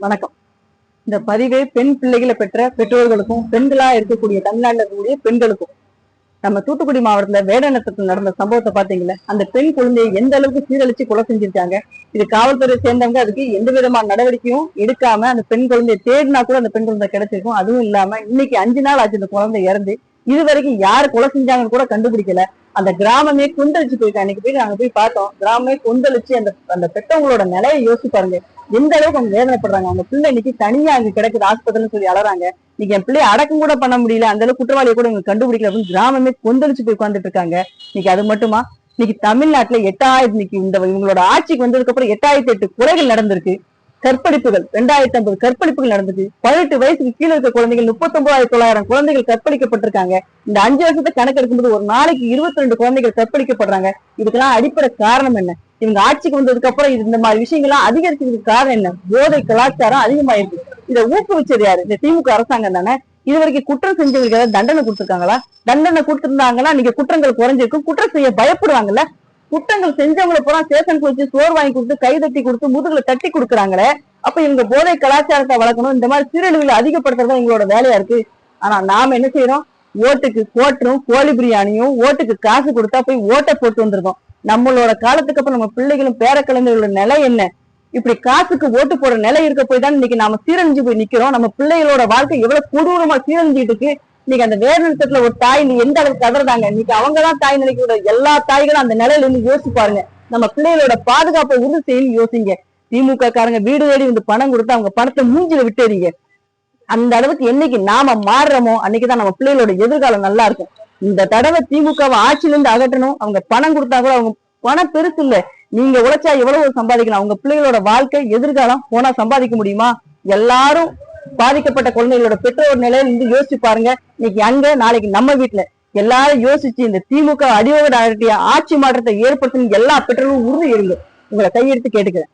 வணக்கம். இந்த பதிவே பெண் பிள்ளைகளை பெற்ற பெற்றோர்களுக்கும் பெண்களா இருக்கக்கூடிய தமிழ்நாட்டில் இருக்கக்கூடிய பெண்களுக்கும். நம்ம தூத்துக்குடி மாவட்டத்துல வேடநத்தத்தில் நடந்த சம்பவத்தை பாத்தீங்களா? அந்த பெண் குழந்தையை எந்த அளவுக்கு சீரழிச்சு கொலை செஞ்சிருக்காங்க. இது காவல்துறை சேர்ந்தவங்க அதுக்கு எந்த விதமான நடவடிக்கையும் எடுக்காம அந்த பெண் குழந்தையை தேடினா கூட அந்த பெண் குழந்தை கிடைச்சிருக்கும். அதுவும் இல்லாம இன்னைக்கு 5 நாள் ஆச்சு இந்த குழந்தை இறந்து. இது வரைக்கும் யாரு கொலை செஞ்சாங்கன்னு கூட கண்டுபிடிக்கல. அந்த கிராமமே கொந்தளிச்சு போயிட்டாங்க. அன்னைக்கு போய் நாங்க போய் பார்த்தோம். கிராமமே கொந்தளிச்சு அந்த பெற்றவங்களோட நிலையை யோசிச்சு பாருங்க. எந்த அளவுக்கு அவங்க வேதனைப்படுறாங்க. அவங்க பிள்ளை இன்னைக்கு தனியா அங்க கிடக்குது ஆஸ்பத்திரின்னு சொல்லி அலறாங்க. இன்னைக்கு என் பிள்ளைய அடக்கம் கூட பண்ண முடியல, அந்த அளவுக்கு குற்றவாளியை கூட இவங்க கண்டுபிடிக்கல அப்படின்னு கிராமமே கொந்தளிச்சு போய் உட்கார்ந்துட்டு இருக்காங்க. இன்னைக்கு அது மட்டுமா, இன்னைக்கு தமிழ்நாட்டுல 8000 இன்னைக்கு இவங்களோட ஆட்சிக்கு வந்ததுக்கு அப்புறம் 8008 கொலைகள் நடந்திருக்கு. கற்பழிப்புகள் 2050 கற்பழிப்புகள் நடந்தது. 18 வயசுக்கு கீழே இருக்க குழந்தைகள் 39,900 குழந்தைகள் கற்பழிக்கப்பட்டிருக்காங்க. இந்த 5 வருஷத்தை கணக்கெடுக்கும்போது ஒரு நாளைக்கு 22 குழந்தைகள் கற்பழிக்கப்படுறாங்க. இதுக்கெல்லாம் அடிப்படை காரணம் என்ன? இவங்க ஆட்சிக்கு வந்ததுக்கு அப்புறம் இந்த மாதிரி விஷயங்கள்லாம் அதிகரிச்சதுக்கு காரணம் என்ன? போதை கலாச்சாரம் அதிகமாயிருக்கு. இதை ஊக்குவிச்சது யாரு? இந்த திமுக அரசாங்கம் தானே. இது வரைக்கும் குற்றம் செஞ்சவங்களுக்கு ஏதாவது தண்டனை கொடுத்துருக்காங்களா? தண்டனை கொடுத்திருந்தாங்கன்னா நீங்க குற்றங்கள் குறைஞ்சிருக்கும். குற்றம் செய்ய பயப்படுவாங்கல்ல. குற்றங்கள் செஞ்சவங்களை பூரா ஸ்டேஷனுக்கு வச்சு சோறு வாங்கி கொடுத்து கை தட்டி கொடுத்து முதுகுல தட்டி கொடுக்குறாங்களே. அப்ப இவங்க போதை கலாச்சாரத்தை வளர்க்கணும், இந்த மாதிரி சீரழிவுகளை அதிகப்படுத்துறதா எங்களோட வேலையா இருக்கு. ஆனா நாம என்ன செய்யறோம்? ஓட்டுக்கு கோட்டரும் கோழி பிரியாணியும் ஓட்டுக்கு காசு கொடுத்தா போய் ஓட்டை போட்டு வந்திருக்கோம். நம்மளோட காலத்துக்கு அப்புறம் நம்ம பிள்ளைகளும் பேர குழந்தைகளோட நிலை என்ன? இப்படி காசுக்கு ஓட்டு போட நிலை இருக்க போய் தான் இன்னைக்கு நாம சீரழிஞ்சு போய் நிக்கிறோம். நம்ம பிள்ளைகளோட வாழ்க்கை எவ்வளவு கொடூரமா சீரழிஞ்சிட்டு இருக்கு. இன்னைக்கு அந்த வேறுநிலத்துல ஒரு தாய் எந்த அளவுக்கு கதறாங்க. இன்னைக்கு அவங்கதான் தாய் நிலைக்கூட எல்லா தாய்களும் அந்த நிலையில இருந்து யோசிச்சு பாருங்க. நம்ம பிள்ளைகளோட பாதுகாப்பை உறுதி செய்யணும் யோசிங்க. திமுக காரங்க வீடு தேடி வந்து பணம் கொடுத்து அவங்க பணத்தை மூஞ்சில விட்டுறீங்க. அந்த அளவுக்கு என்னைக்கு நாம மாறுறோமோ அன்னைக்குதான் நம்ம பிள்ளைகளோட எதிர்காலம் நல்லா இருக்கும். இந்த தடவை திமுகவை ஆட்சியில இருந்து அகற்றணும். அவங்க பணம் கொடுத்தா கூட அவங்க பணம் பெருசு இல்ல. நீங்க உழைச்சா எவ்வளவு சம்பாதிக்கலாம். அவங்க பிள்ளைகளோட வாழ்க்கை எதிர்காலம் போனா சம்பாதிக்க முடியுமா? எல்லாரும் பாதிக்கப்பட்ட குழந்தைகளோட பெற்றோர் நிலையில இருந்து யோசிச்சு பாருங்க. இன்னைக்கு அங்க நாளைக்கு நம்ம வீட்டுல எல்லாரும் யோசிச்சு இந்த திமுக அடியோட ஆட்சி மாற்றத்தை ஏற்படுத்தணும் எல்லா பெற்றோரும் உறுதி இருங்க. உங்களை கையெடுத்து கேட்டுக்கிறேன்.